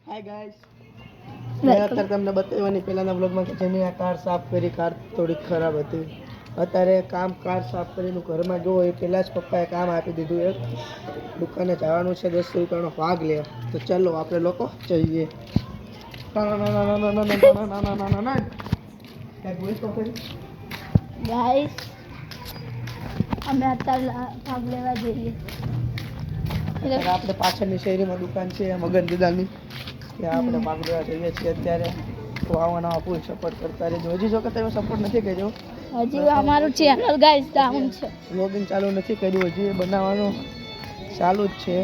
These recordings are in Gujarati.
હાય ગાઈસ, મેં અત્યારે તમને બતાવવાની પહેલાના વ્લોગમાં કે જેની આ કાર સાફ કરી, કાર થોડીક ખરાબ હતી. અત્યારે કામ કાર સાફ કરીને ઘરમાં જો એ પહેલાં જ પપ્પાએ કામ આપી દીધું. એક દુકાને જવાનું છે, 10 રૂપિયાનો ભાગ લે. તો ચાલો આપણે લોકો જઈએ. ગાઈસ અમે અત્યારે ભાગ લેવા જઈએ. આપણે પાછળની શેરીમાં દુકાન છે મગન દીદાની, ત્યાં આપણે ભાગ લેવા જઈએ છીએ. અત્યારે તો આવવાના ફૂલ સપોર્ટ કરતા રહેજો. હજી જો કે તમે સપોર્ટ નથી કર્યો, હજી અમારું ચેનલ ગાઈસ ડાઉન છે, વ્લોગિંગ ચાલુ નથી કર્યું, હજી બનાવવાનું ચાલુ જ છે.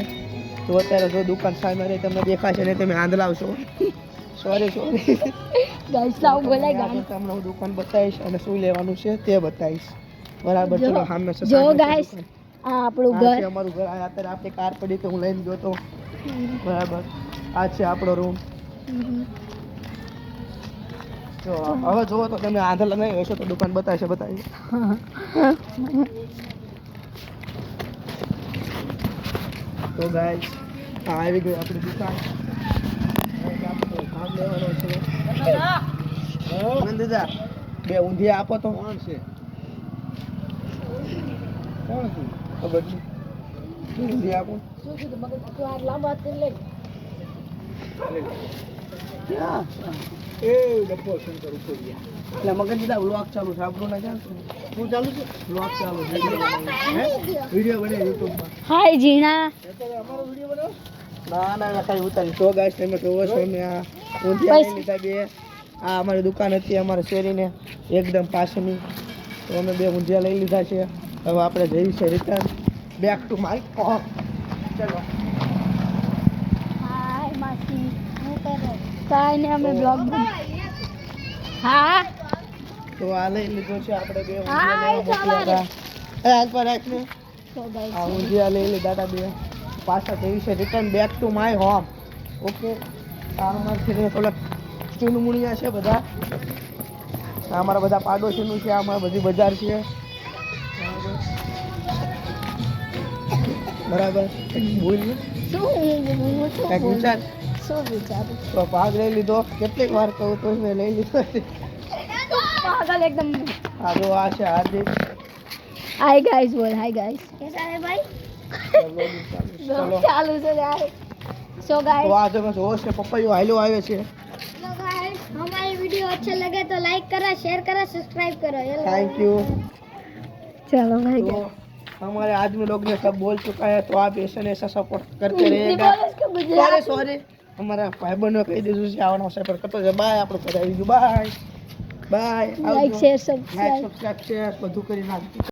તો અત્યારે જો દુકાન સામે રહી તમને દેખાશે ને તમે આંધળાવ છો. સોરી ગાઈસ લાવ બોલાય ગાડી. તમને હું દુકાન બતાવીશ અને શું લેવાનું છે તે બતાવીશ. બરાબર, ચલો સામે છે. જો ગાઈસ આ આપણું ઘર, અમારું ઘર. અત્યારે આપણી કાર પડી તો હું લઈને ગયો તો. બરાબર, આ છે આપણો રૂમ. જો હવે જોવો તો તમે આંધળા નહીં હશો તો દુકાન બતાવીશ. તો ગાઈસ આ આવી ગઈ આપણી દુકાન. ભાગ લેવાનો છે. દાદા બે ઊંધિયા આપો તો. કોણ છે? કોણ છે? ખબર નહીં. ઊંધિયા આપો. શું કીધું મગજ લાંબા તે લઈ ક્યાં એ ડબ્બો શંકર ઉપર ગયા. એટલે મગજ દીધા વ્લોગ ચાલુ છે આપણું ના ચાલશે. શું ચાલુ છે? વ્લોગ ચાલુ છે. વિડિયો બને યુટ્યુબમાં. હાય જીણા. અમારો વિડિયો બનાવો. ના કઈ ઉતારી. તો ગાઈસ તમે જોવો છો ને આ ઊંધિયા લઈ લીધા બે. આ અમારી દુકાન હતી અમારી શેરીને એકદમ પાસેની. તો અમે બે ઊંધિયા લઈ લીધા છે. હવે આપણે જઈએ છીએ return back to my home. ચલો. હાય માસી, હું કરે? કાઈ ને અમે બ્લોગ હા તો આ લઈ લીધો છે આપણે બે હાય ઊંધિયા. હાલ પર રાખને. તો ગાઈસ આ ઊંધિયા લઈ લીધા હતા બે. પાછા જઈએ છીએ return back to my home. Okay, આમાંથી થોડાક ચૂનમુણિયા છે બધા. આ અમારા બધા પાડોશીનું છે, આમાં બધી બજાર છે. બરાબર, ભૂલ વિચાર શું વિચારું? તો ભાગ લઈ લીધો. કેટલીક વાર કહું તો મેં લઈ લીધો. પાગલ એકદમ. આ જો આ છે હાર્દિક. હાય ગાઈસ, બોલ હાય ગાઈસ. कैसा है भाई? ચલો ચાલુ છે યાર. સો ગાઈસ, તો આ જો જોવો છે પપ્પાયો હાલ્યો આવે છે. हेलो गाइस, हमारी वीडियो अच्छा लगे तो लाइक करो, शेयर करो, सब्सक्राइब करो. Thank you. चलो भाई. तो हमारे आदमी लोग ने सब बोल चुका है, तो आप ऐसा न ऐसा सपोर्ट करते रहिएगा. सॉरी हमारा भाई बहनों कही दीजिए છે આવવાનો સપોર્ટ કરતો છે. બાય. આપણે બધા આવી ગયું. Bye bye. Like share subscribe subscribe share બધું કરી નાખજો.